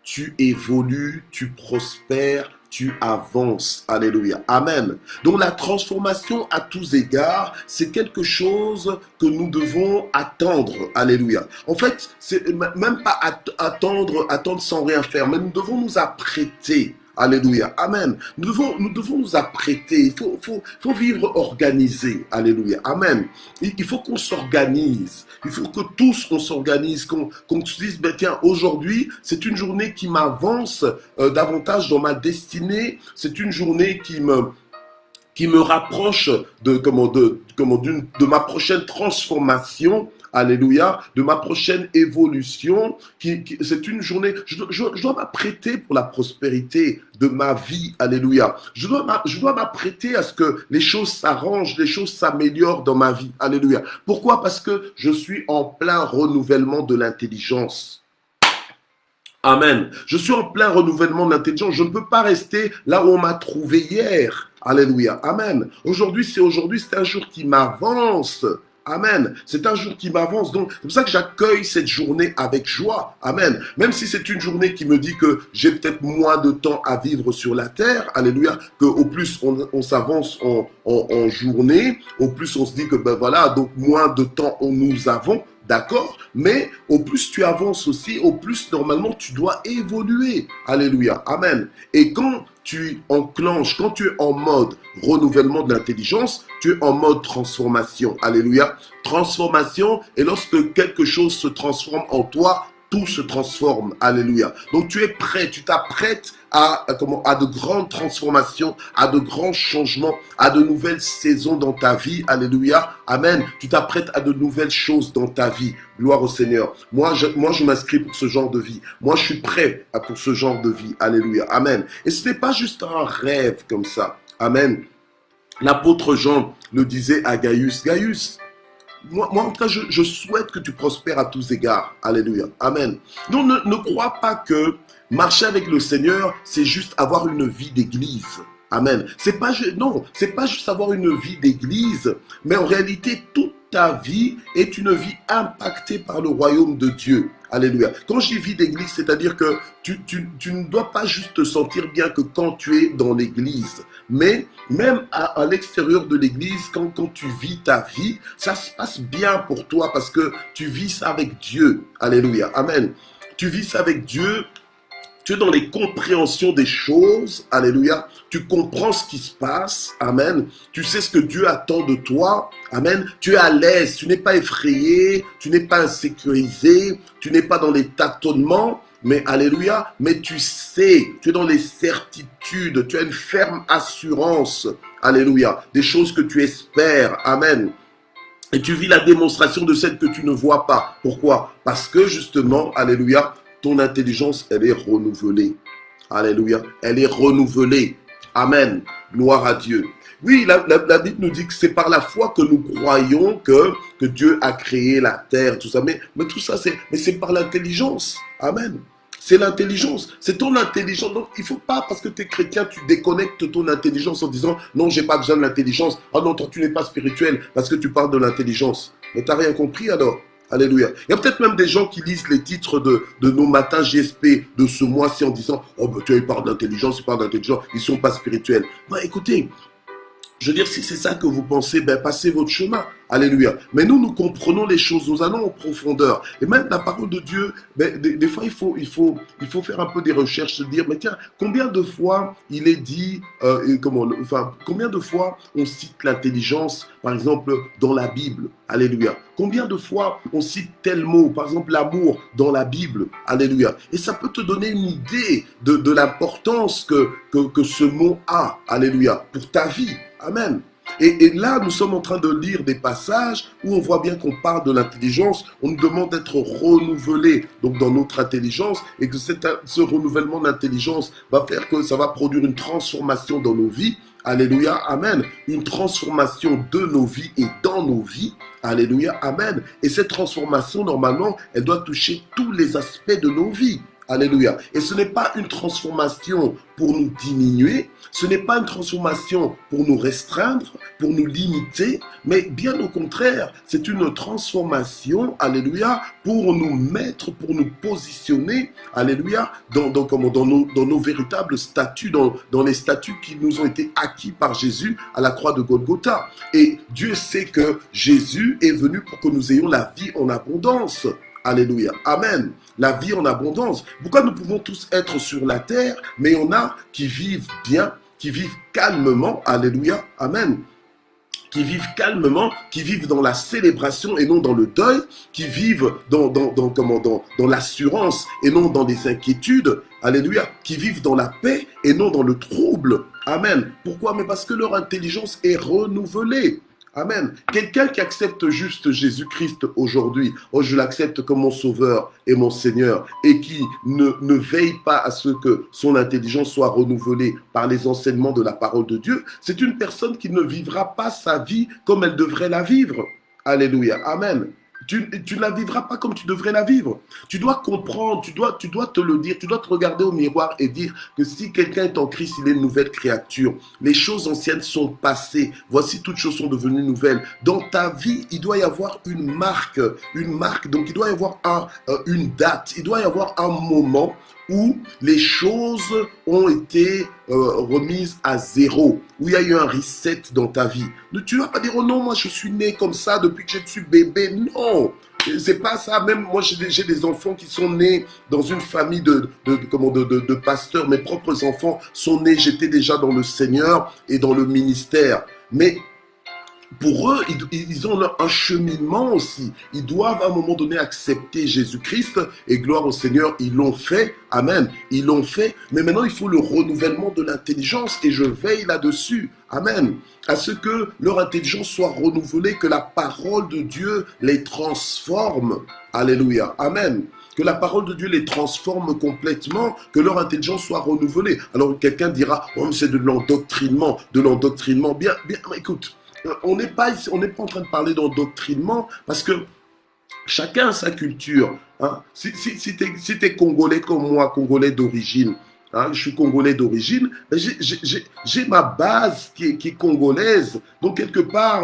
tu évolues, tu prospères, tu avances. Alléluia. Amen. Donc la transformation à tous égards, c'est quelque chose que nous devons attendre. Alléluia. En fait, c'est même pas attendre sans rien faire, mais nous devons nous apprêter. Alléluia. Amen. Nous devons nous apprêter. Il faut vivre organisé. Alléluia. Amen. Il faut qu'on s'organise. Il faut que tous on s'organise, qu'on se dise, tiens, aujourd'hui, c'est une journée qui m'avance davantage dans ma destinée. C'est une journée qui me rapproche de ma prochaine transformation. Alléluia, de ma prochaine évolution, c'est une journée, je dois m'apprêter pour la prospérité de ma vie, alléluia. Je dois m'apprêter à ce que les choses s'arrangent, les choses s'améliorent dans ma vie, alléluia. Pourquoi? Parce que je suis en plein renouvellement de l'intelligence. Amen. Je suis en plein renouvellement de l'intelligence. Je ne peux pas rester là où on m'a trouvé hier. Alléluia. Amen. Aujourd'hui, c'est un jour qui m'avance. Amen. C'est un jour qui m'avance. Donc, c'est pour ça que j'accueille cette journée avec joie. Amen. Même si c'est une journée qui me dit que j'ai peut-être moins de temps à vivre sur la terre. Alléluia. Qu'au plus on s'avance en journée, au plus on se dit que ben voilà, donc moins de temps nous avons. D'accord? Mais au plus tu avances aussi, au plus normalement tu dois évoluer. Alléluia. Amen. Et quand tu enclenches, quand tu es en mode renouvellement de l'intelligence, tu es en mode transformation. Alléluia. Transformation, et lorsque quelque chose se transforme en toi, tout se transforme. Alléluia. Donc tu es prêt, tu t'apprêtes à de grandes transformations, à de grands changements, à de nouvelles saisons dans ta vie. Alléluia. Amen. Tu t'apprêtes à de nouvelles choses dans ta vie. Gloire au Seigneur. Moi, je m'inscris pour ce genre de vie. Moi, je suis prêt pour ce genre de vie. Alléluia. Amen. Et ce n'est pas juste un rêve comme ça. Amen. L'apôtre Jean le disait à Gaius. Gaius, moi, en tout cas, je souhaite que tu prospères à tous égards. Alléluia. Amen. Donc, ne crois pas que marcher avec le Seigneur, c'est juste avoir une vie d'église. Amen. Non, c'est pas juste avoir une vie d'église, mais en réalité, toute ta vie est une vie impactée par le royaume de Dieu. Alléluia. Quand je dis vie d'église, c'est-à-dire que tu ne dois pas juste te sentir bien que quand tu es dans l'église, mais même à l'extérieur de l'église, quand tu vis ta vie, ça se passe bien pour toi parce que tu vis ça avec Dieu. Alléluia. Amen. Tu vis ça avec Dieu. Tu es dans les compréhensions des choses. Alléluia. Tu comprends ce qui se passe. Amen. Tu sais ce que Dieu attend de toi. Amen. Tu es à l'aise. Tu n'es pas effrayé. Tu n'es pas insécurisé. Tu n'es pas dans les tâtonnements. Mais alléluia. Mais tu sais. Tu es dans les certitudes. Tu as une ferme assurance. Alléluia. Des choses que tu espères. Amen. Et tu vis la démonstration de celles que tu ne vois pas. Pourquoi? Parce que justement, alléluia, ton intelligence, elle est renouvelée. Alléluia. Elle est renouvelée. Amen. Gloire à Dieu. Oui, la Bible nous dit que c'est par la foi que nous croyons que Dieu a créé la terre, tout ça. Mais tout ça, c'est par l'intelligence. Amen. C'est l'intelligence. C'est ton intelligence. Donc, il ne faut pas, parce que tu es chrétien, tu déconnectes ton intelligence en disant « Non, j'ai pas besoin de l'intelligence. Ah non, toi, tu n'es pas spirituel parce que tu parles de l'intelligence. » Mais tu n'as rien compris alors. Alléluia. Il y a peut-être même des gens qui lisent les titres de nos matins JSP de ce mois-ci en disant « Oh, ben, tu vois, ils parlent d'intelligence, ils parlent d'intelligence, ils ne sont pas spirituels. » Ben, écoutez, je veux dire, si c'est ça que vous pensez, ben, passez votre chemin. Alléluia. Mais nous comprenons les choses, nous allons en profondeur. Et même la parole de Dieu, ben, des fois, il faut faire un peu des recherches, se dire, mais tiens, combien de fois il est dit, combien de fois on cite l'intelligence, par exemple, dans la Bible. Alléluia. Combien de fois on cite tel mot, par exemple, l'amour dans la Bible. Alléluia. Et ça peut te donner une idée de l'importance que ce mot a. Alléluia. Pour ta vie. Amen. Et là, nous sommes en train de lire des passages où on voit bien qu'on parle de l'intelligence. On nous demande d'être renouvelé donc dans notre intelligence et que ce renouvellement d'intelligence va faire que ça va produire une transformation dans nos vies. Alléluia, amen. Une transformation de nos vies et dans nos vies. Alléluia, amen. Et cette transformation, normalement, elle doit toucher tous les aspects de nos vies. Alléluia. Et ce n'est pas une transformation pour nous diminuer, ce n'est pas une transformation pour nous restreindre, pour nous limiter, mais bien au contraire, c'est une transformation, alléluia, pour nous mettre, pour nous positionner, alléluia, dans nos véritables statuts, dans les statuts qui nous ont été acquis par Jésus à la croix de Golgotha. Et Dieu sait que Jésus est venu pour que nous ayons la vie en abondance. Alléluia. Amen. La vie en abondance. Pourquoi nous pouvons tous être sur la terre, mais il y en a qui vivent bien, qui vivent calmement. Alléluia. Amen. Qui vivent calmement, qui vivent dans la célébration et non dans le deuil, qui vivent dans l'assurance et non dans les inquiétudes. Alléluia. Qui vivent dans la paix et non dans le trouble. Amen. Pourquoi? Mais parce que leur intelligence est renouvelée. Amen. Quelqu'un qui accepte juste Jésus-Christ aujourd'hui, oh, je l'accepte comme mon sauveur et mon Seigneur, et qui ne veille pas à ce que son intelligence soit renouvelée par les enseignements de la parole de Dieu, c'est une personne qui ne vivra pas sa vie comme elle devrait la vivre. Alléluia. Amen. tu ne la vivras pas comme tu devrais la vivre. Tu dois comprendre, tu dois te le dire, tu dois te regarder au miroir et dire que si quelqu'un est en Christ, il est une nouvelle créature. Les choses anciennes sont passées. Voici, toutes choses sont devenues nouvelles. Dans ta vie, il doit y avoir une marque. Donc il doit y avoir une date, il doit y avoir un moment où les choses ont été remises à zéro, où il y a eu un reset dans ta vie. Tu ne vas pas dire, oh non, moi je suis né comme ça depuis que je suis bébé. Non, c'est pas ça. Même moi, j'ai des enfants qui sont nés dans une famille de pasteurs. Mes propres enfants sont nés, j'étais déjà dans le Seigneur et dans le ministère. Mais pour eux, ils ont un cheminement aussi. Ils doivent à un moment donné accepter Jésus-Christ et gloire au Seigneur. Ils l'ont fait. Amen. Ils l'ont fait. Mais maintenant, il faut le renouvellement de l'intelligence et je veille là-dessus. Amen. À ce que leur intelligence soit renouvelée, que la parole de Dieu les transforme. Alléluia. Amen. Que la parole de Dieu les transforme complètement, que leur intelligence soit renouvelée. Alors quelqu'un dira, oh, mais c'est de l'endoctrinement. Bien, écoute. On n'est pas en train de parler d'endoctrinement parce que chacun a sa culture. Hein. Si tu es congolais comme moi, congolais d'origine, hein, je suis congolais d'origine, j'ai ma base qui est congolaise. Donc quelque part,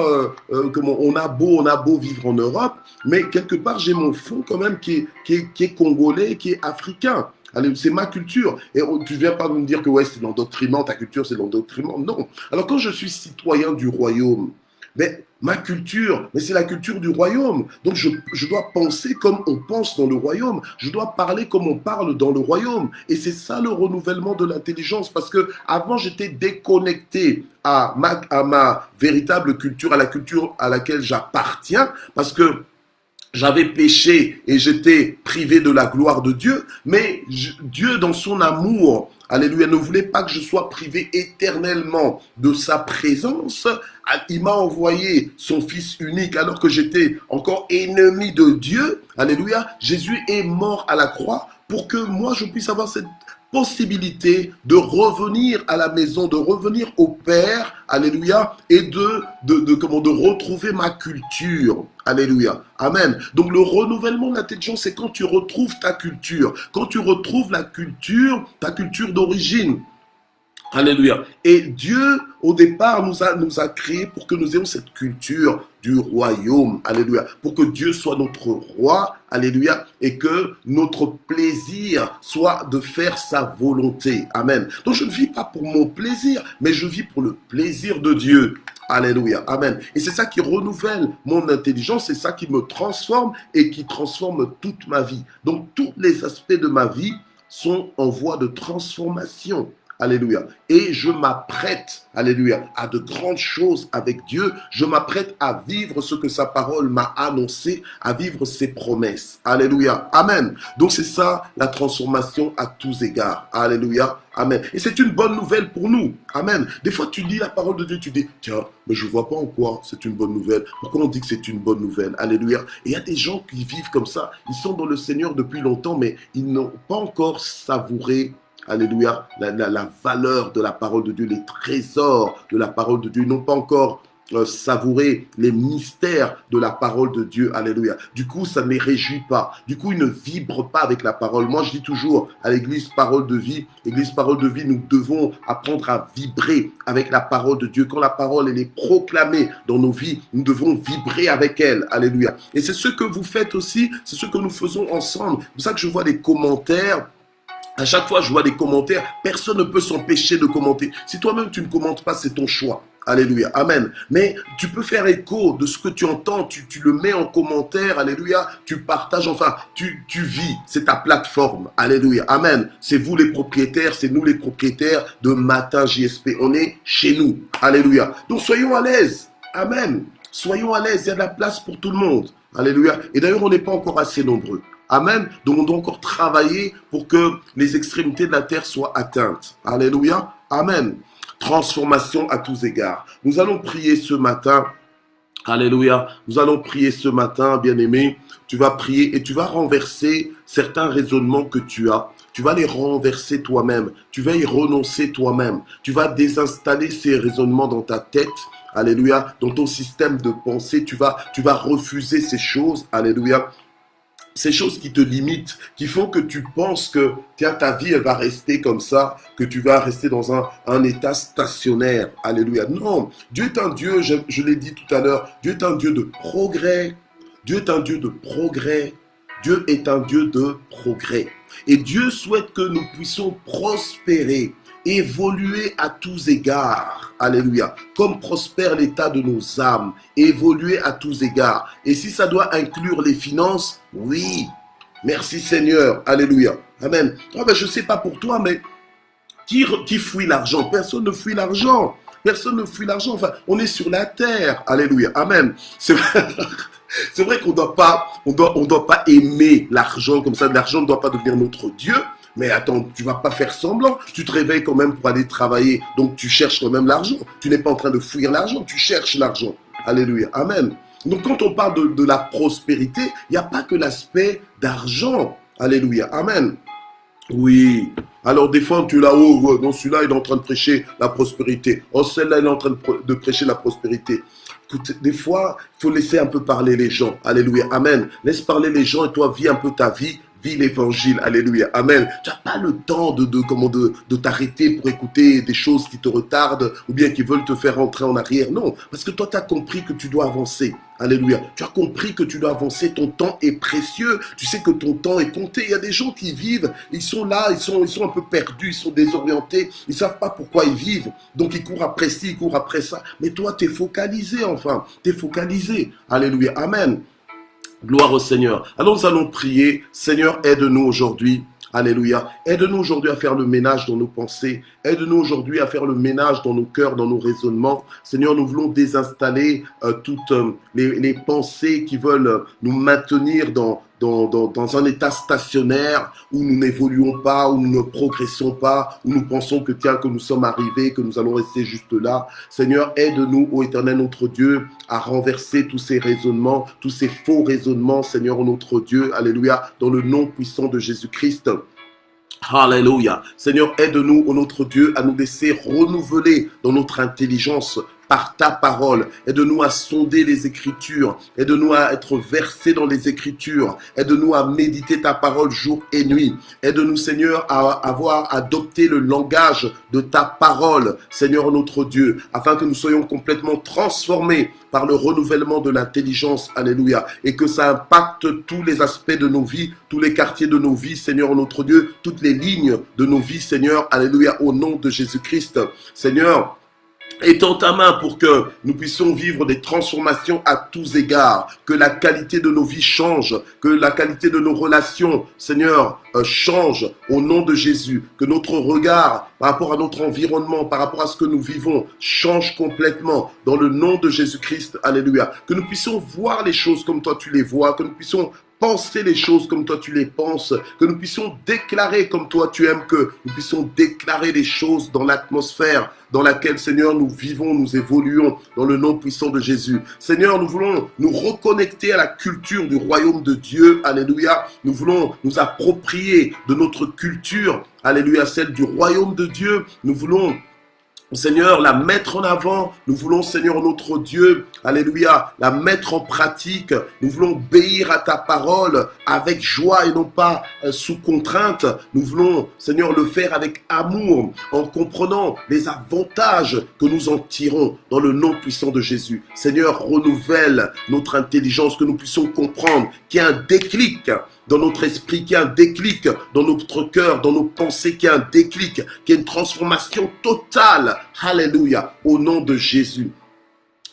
on a beau vivre en Europe, mais quelque part j'ai mon fond quand même qui est congolais, qui est africain. Allez, c'est ma culture. Et tu ne viens pas me dire que ouais, c'est l'endoctrinement, ta culture, c'est l'endoctrinement. Non. Alors quand je suis citoyen du royaume, mais ma culture, mais c'est la culture du royaume. Donc je dois penser comme on pense dans le royaume. Je dois parler comme on parle dans le royaume. Et c'est ça le renouvellement de l'intelligence. Parce que avant j'étais déconnecté à ma véritable culture, à la culture à laquelle j'appartiens. Parce que j'avais péché et j'étais privé de la gloire de Dieu, mais Dieu, dans son amour, alléluia, ne voulait pas que je sois privé éternellement de sa présence. Il m'a envoyé son Fils unique alors que j'étais encore ennemi de Dieu. Alléluia, Jésus est mort à la croix pour que moi je puisse avoir cette possibilité de revenir à la maison, de revenir au Père, alléluia, et de retrouver ma culture, alléluia, amen. Donc le renouvellement de l'intelligence, c'est quand tu retrouves ta culture, quand tu retrouves ta culture d'origine. Alléluia. Et Dieu, au départ, nous a créés pour que nous ayons cette culture du royaume. Alléluia. Pour que Dieu soit notre roi. Alléluia. Et que notre plaisir soit de faire sa volonté. Amen. Donc je ne vis pas pour mon plaisir, mais je vis pour le plaisir de Dieu. Alléluia. Amen. Et c'est ça qui renouvelle mon intelligence, c'est ça qui me transforme et qui transforme toute ma vie. Donc tous les aspects de ma vie sont en voie de transformation. Alléluia. Et je m'apprête, alléluia, à de grandes choses avec Dieu. Je m'apprête à vivre ce que sa parole m'a annoncé, à vivre ses promesses. Alléluia. Amen. Donc c'est ça la transformation à tous égards. Alléluia. Amen. Et c'est une bonne nouvelle pour nous. Amen. Des fois, tu lis la parole de Dieu, tu dis, tiens, mais je ne vois pas en quoi c'est une bonne nouvelle. Pourquoi on dit que c'est une bonne nouvelle? Alléluia. Et il y a des gens qui vivent comme ça. Ils sont dans le Seigneur depuis longtemps, mais ils n'ont pas encore savouré, alléluia, la valeur de la parole de Dieu, les trésors de la parole de Dieu. Ils n'ont pas encore savourer les mystères de la parole de Dieu. Alléluia. Du coup, ça ne les réjouit pas. Du coup, ils ne vibrent pas avec la parole. Moi, je dis toujours à l'église Parole de Vie, église Parole de Vie, nous devons apprendre à vibrer avec la parole de Dieu. Quand la parole, elle est proclamée dans nos vies, nous devons vibrer avec elle. Alléluia. Et c'est ce que vous faites aussi, c'est ce que nous faisons ensemble. C'est pour ça que je vois des commentaires. À chaque fois, je vois des commentaires. Personne ne peut s'empêcher de commenter. Si toi-même, tu ne commentes pas, c'est ton choix. Alléluia. Amen. Mais tu peux faire écho de ce que tu entends. Tu le mets en commentaire. Alléluia. Tu partages. Enfin, tu vis. C'est ta plateforme. Alléluia. Amen. C'est vous les propriétaires. C'est nous les propriétaires de Matin JSP. On est chez nous. Alléluia. Donc, soyons à l'aise. Amen. Soyons à l'aise. Il y a de la place pour tout le monde. Alléluia. Et d'ailleurs, on n'est pas encore assez nombreux. Amen. Donc on doit encore travailler pour que les extrémités de la terre soient atteintes. Alléluia. Amen. Transformation à tous égards. Nous allons prier ce matin. Alléluia. Nous allons prier ce matin, bien-aimé. Tu vas prier et tu vas renverser certains raisonnements que tu as. tu vas les renverser toi-même, tu vas y renoncer toi-même, tu vas désinstaller ces raisonnements dans ta tête, alléluia, dans ton système de pensée, tu vas refuser ces choses, alléluia, ces choses qui te limitent, qui font que tu penses que tiens, ta vie, elle va rester comme ça, que tu vas rester dans un état stationnaire. Alléluia. Non, Dieu est un Dieu, je l'ai dit tout à l'heure, Dieu est un Dieu de progrès. Dieu est un Dieu de progrès. Dieu est un Dieu de progrès. Et Dieu souhaite que nous puissions prospérer, évoluer à tous égards. Alléluia. Comme prospère l'état de nos âmes, évoluer à tous égards. Et si ça doit inclure les finances, oui. Merci Seigneur. Alléluia. Amen. Ah ben, je ne sais pas pour toi, mais qui fuit l'argent? Personne ne fuit l'argent. Personne ne fuit l'argent. Enfin, on est sur la terre. Alléluia. Amen. C'est vrai qu'on ne doit pas aimer l'argent comme ça. L'argent ne doit pas devenir notre Dieu. Mais attends, tu vas pas faire semblant. Tu te réveilles quand même pour aller travailler. Donc tu cherches quand même l'argent. Tu n'es pas en train de fuir l'argent. Tu cherches l'argent. Alléluia. Amen. Donc quand on parle de la prospérité, il n'y a pas que l'aspect d'argent. Alléluia. Amen. Oui. Alors des fois tu es là-haut, non, celui-là il est en train de prêcher la prospérité. Oh, celle-là il est en train de prêcher la prospérité. Écoute, des fois, il faut laisser un peu parler les gens. Alléluia. Amen. Laisse parler les gens et toi, vis un peu ta vie. Vis l'évangile. Alléluia. Amen. Tu n'as pas le temps de t'arrêter pour écouter des choses qui te retardent ou bien qui veulent te faire rentrer en arrière. Non, parce que toi, tu as compris que tu dois avancer. Alléluia. Tu as compris que tu dois avancer. Ton temps est précieux. Tu sais que ton temps est compté. Il y a des gens qui vivent. Ils sont là. Ils sont un peu perdus. Ils sont désorientés. Ils ne savent pas pourquoi ils vivent. Donc, ils courent après ci, ils courent après ça. Mais toi, tu es focalisé enfin. Tu es focalisé. Alléluia. Amen. Gloire au Seigneur. Alors nous allons prier. Seigneur, aide-nous aujourd'hui. Alléluia. Aide-nous aujourd'hui à faire le ménage dans nos pensées. Aide-nous aujourd'hui à faire le ménage dans nos cœurs, dans nos raisonnements. Seigneur, nous voulons désinstaller toutes les pensées qui veulent nous maintenir dans un état stationnaire où nous n'évoluons pas, où nous ne progressons pas, où nous pensons que tiens, que nous sommes arrivés, que nous allons rester juste là. Seigneur, aide-nous, ô Éternel notre Dieu, à renverser tous ces raisonnements, tous ces faux raisonnements, Seigneur notre Dieu, alléluia, dans le nom puissant de Jésus-Christ. Alléluia. Seigneur, aide-nous, ô notre Dieu, à nous laisser renouveler dans notre intelligence par ta parole. Aide-nous à sonder les Écritures. Aide-nous à être versés dans les Écritures. Aide-nous à méditer ta parole jour et nuit. Aide-nous, Seigneur, à avoir adopté le langage de ta parole, Seigneur notre Dieu, afin que nous soyons complètement transformés par le renouvellement de l'intelligence. Alléluia. Et que ça impacte tous les aspects de nos vies, tous les quartiers de nos vies, Seigneur notre Dieu, toutes les lignes de nos vies, Seigneur. Alléluia. Au nom de Jésus-Christ. Seigneur, étends ta main pour que nous puissions vivre des transformations à tous égards, que la qualité de nos vies change, que la qualité de nos relations, Seigneur, change au nom de Jésus, que notre regard par rapport à notre environnement, par rapport à ce que nous vivons, change complètement dans le nom de Jésus-Christ. Alléluia. Que nous puissions voir les choses comme toi tu les vois, que nous puissions penser les choses comme toi tu les penses, que nous puissions déclarer comme toi tu aimes que nous puissions déclarer les choses dans l'atmosphère dans laquelle, Seigneur, nous vivons, nous évoluons dans le nom puissant de Jésus. Seigneur, nous voulons nous reconnecter à la culture du royaume de Dieu. Alléluia. Nous voulons nous approprier de notre culture. Alléluia, celle du royaume de Dieu. Nous voulons, Seigneur, la mettre en avant. Nous voulons, Seigneur, notre Dieu, alléluia, la mettre en pratique. Nous voulons obéir à ta parole avec joie et non pas sous contrainte. Nous voulons, Seigneur, le faire avec amour, en comprenant les avantages que nous en tirons dans le nom puissant de Jésus. Seigneur, renouvelle notre intelligence, que nous puissions comprendre qu'il y a un déclic dans notre esprit, qu'il y a un déclic dans notre cœur, dans nos pensées, qu'il y a un déclic, qu'il y a une transformation totale. Alléluia, au nom de Jésus.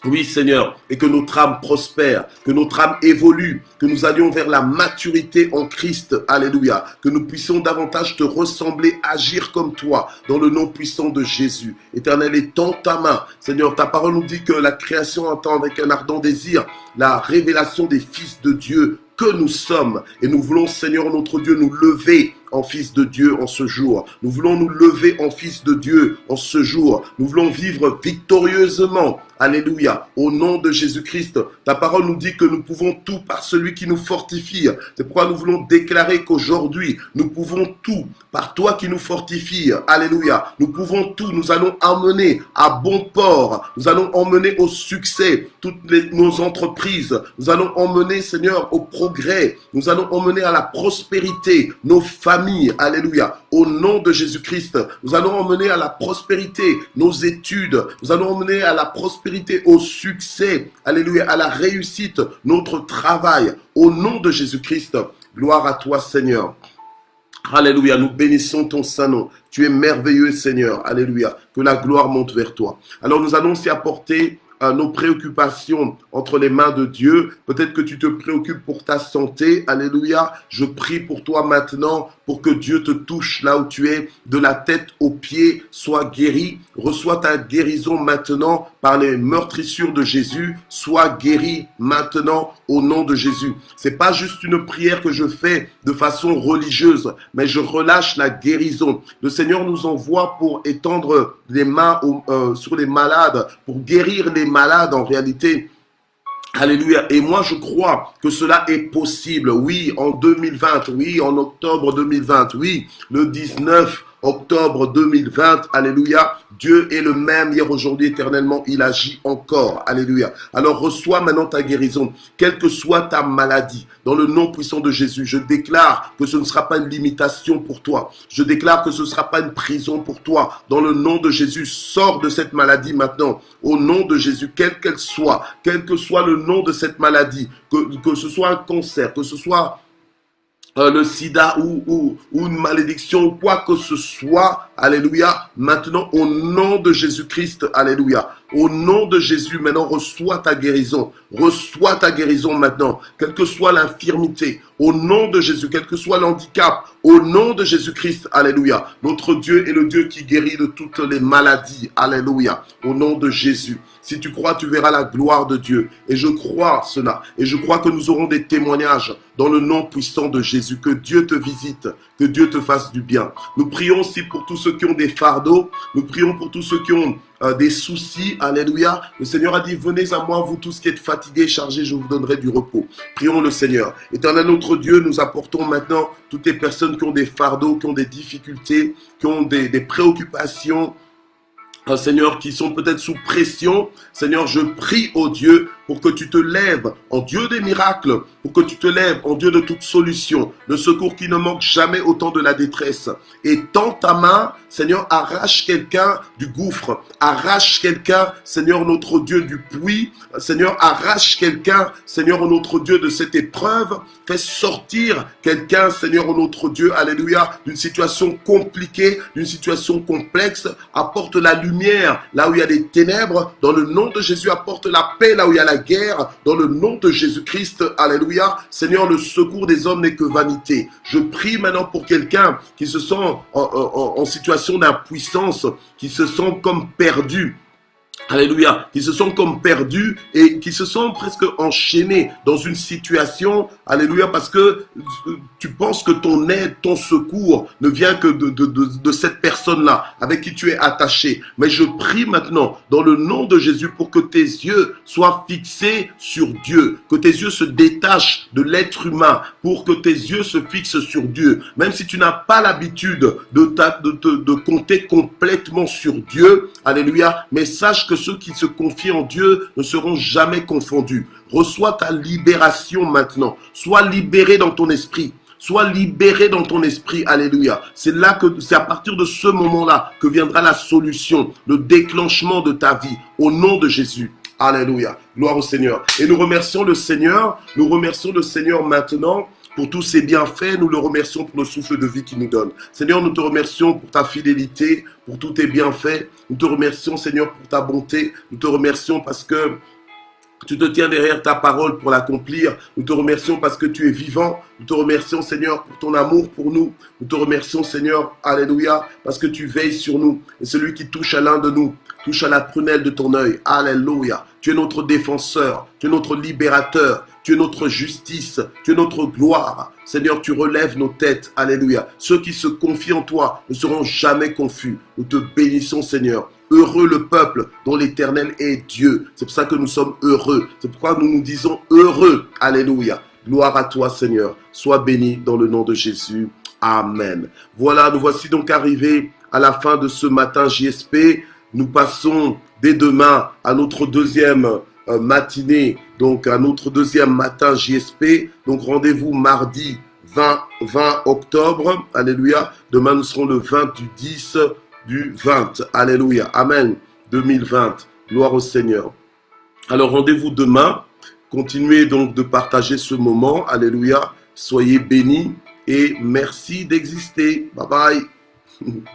Oui, Seigneur, et que notre âme prospère, que notre âme évolue, que nous allions vers la maturité en Christ. Alléluia. Que nous puissions davantage te ressembler, agir comme toi, dans le nom puissant de Jésus. Éternel, étends ta main. Seigneur, ta parole nous dit que la création attend avec un ardent désir la révélation des fils de Dieu que nous sommes. Et nous voulons, Seigneur, notre Dieu, nous lever en fils de Dieu en ce jour. Nous voulons nous lever en fils de Dieu en ce jour. Nous voulons vivre victorieusement. Alléluia. Au nom de Jésus-Christ, ta parole nous dit que nous pouvons tout par celui qui nous fortifie. C'est pourquoi nous voulons déclarer qu'aujourd'hui, nous pouvons tout par toi qui nous fortifie. Alléluia. Nous pouvons tout. Nous allons emmener à bon port. Nous allons emmener au succès toutes nos entreprises. Nous allons emmener, Seigneur, au progrès. Nous allons emmener à la prospérité nos familles. Alléluia. Au nom de Jésus-Christ, nous allons emmener à la prospérité nos études. Nous allons emmener à la prospérité, au succès, alléluia, à la réussite, notre travail. Au nom de Jésus-Christ, gloire à toi, Seigneur. Alléluia, nous bénissons ton saint nom. Tu es merveilleux, Seigneur. Alléluia, que la gloire monte vers toi. Alors nous allons aussi apporter nos préoccupations entre les mains de Dieu. Peut-être que tu te préoccupes pour ta santé. Alléluia. Je prie pour toi maintenant pour que Dieu te touche là où tu es, de la tête aux pieds, sois guéri. Reçois ta guérison maintenant par les meurtrissures de Jésus. Sois guéri maintenant au nom de Jésus. C'est pas juste une prière que je fais de façon religieuse, mais je relâche la guérison. Le Seigneur nous envoie pour étendre les mains sur les malades, pour guérir les malades en réalité. Alléluia. Et moi, je crois que cela est possible. Oui, en 2020. Oui, en octobre 2020. Oui, le 19 octobre 2020. Alléluia. Dieu est le même hier, aujourd'hui, éternellement. Il agit encore. Alléluia. Alors, reçois maintenant ta guérison. Quelle que soit ta maladie, dans le nom puissant de Jésus, je déclare que ce ne sera pas une limitation pour toi. Je déclare que ce ne sera pas une prison pour toi. Dans le nom de Jésus, sors de cette maladie maintenant. Au nom de Jésus, quelle qu'elle soit, quel que soit le nom de cette maladie, que ce soit un cancer, que ce soit le sida ou une malédiction ou quoi que ce soit, alléluia, maintenant au nom de Jésus-Christ, alléluia, au nom de Jésus, maintenant reçois ta guérison maintenant, quelle que soit l'infirmité, au nom de Jésus, quel que soit l'handicap, au nom de Jésus-Christ, alléluia, notre Dieu est le Dieu qui guérit de toutes les maladies, alléluia, au nom de Jésus. Si tu crois, tu verras la gloire de Dieu. Et je crois cela. Et je crois que nous aurons des témoignages dans le nom puissant de Jésus. Que Dieu te visite, que Dieu te fasse du bien. Nous prions aussi pour tous ceux qui ont des fardeaux. Nous prions pour tous ceux qui ont des soucis. Alléluia. Le Seigneur a dit, venez à moi, vous tous qui êtes fatigués, chargés, je vous donnerai du repos. Prions le Seigneur. Éternel notre Dieu, nous apportons maintenant toutes les personnes qui ont des fardeaux, qui ont des difficultés, qui ont des préoccupations, Seigneur, qui sont peut-être sous pression. Seigneur, je prie au Dieu pour que tu te lèves en Dieu des miracles, pour que tu te lèves en Dieu de toute solution, le secours qui ne manque jamais au temps de la détresse. Et tends ta main, Seigneur, arrache quelqu'un du gouffre, arrache quelqu'un, Seigneur notre Dieu, du puits, Seigneur, arrache quelqu'un, Seigneur notre Dieu, de cette épreuve, fais sortir quelqu'un, Seigneur notre Dieu, alléluia, d'une situation compliquée, d'une situation complexe, apporte la lumière là où il y a des ténèbres, dans le nom de Jésus, apporte la paix là où il y a la guerre, dans le nom de Jésus-Christ, alléluia. Seigneur, le secours des hommes n'est que vanité. Je prie maintenant pour quelqu'un qui se sent en situation d'impuissance, qui se sent comme perdu. Alléluia, qui se sont comme perdus et qui se sont presque enchaînés dans une situation, alléluia, parce que tu penses que ton aide, ton secours ne vient que de cette personne-là avec qui tu es attaché. Mais je prie maintenant dans le nom de Jésus pour que tes yeux soient fixés sur Dieu, que tes yeux se détachent de l'être humain, pour que tes yeux se fixent sur Dieu. Même si tu n'as pas l'habitude de compter complètement sur Dieu, alléluia, mais sache que ceux qui se confient en Dieu ne seront jamais confondus. Reçois ta libération maintenant. Sois libéré dans ton esprit. Sois libéré dans ton esprit. Alléluia. C'est à partir de ce moment-là que viendra la solution, le déclenchement de ta vie. Au nom de Jésus. Alléluia. Gloire au Seigneur. Et nous remercions le Seigneur. Nous remercions le Seigneur maintenant pour tous ses bienfaits. Nous le remercions pour le souffle de vie qu'il nous donne. Seigneur, nous te remercions pour ta fidélité, pour tous tes bienfaits. Nous te remercions, Seigneur, pour ta bonté. Nous te remercions parce que Tu te tiens derrière ta parole pour l'accomplir. Nous te remercions parce que tu es vivant. Nous te remercions, Seigneur, pour ton amour pour nous. Nous te remercions, Seigneur, alléluia, parce que tu veilles sur nous. Et celui qui touche à l'un de nous, touche à la prunelle de ton œil. Alléluia. Tu es notre défenseur. Tu es notre libérateur. Tu es notre justice. Tu es notre gloire. Seigneur, tu relèves nos têtes. Alléluia. Ceux qui se confient en toi ne seront jamais confus. Nous te bénissons, Seigneur. Heureux le peuple dont l'Éternel est Dieu. C'est pour ça que nous sommes heureux. C'est pourquoi nous nous disons heureux. Alléluia. Gloire à toi, Seigneur. Sois béni dans le nom de Jésus. Amen. Voilà, nous voici donc arrivés à la fin de ce matin JSP. Nous passons dès demain à notre deuxième matinée, donc à notre deuxième matin JSP. Donc rendez-vous mardi 20 octobre. Alléluia. Demain, nous serons le 20 du 10 du 20. Alléluia. Amen. 2020. Gloire au Seigneur. Alors rendez-vous demain. Continuez donc de partager ce moment. Alléluia. Soyez bénis et merci d'exister. Bye bye.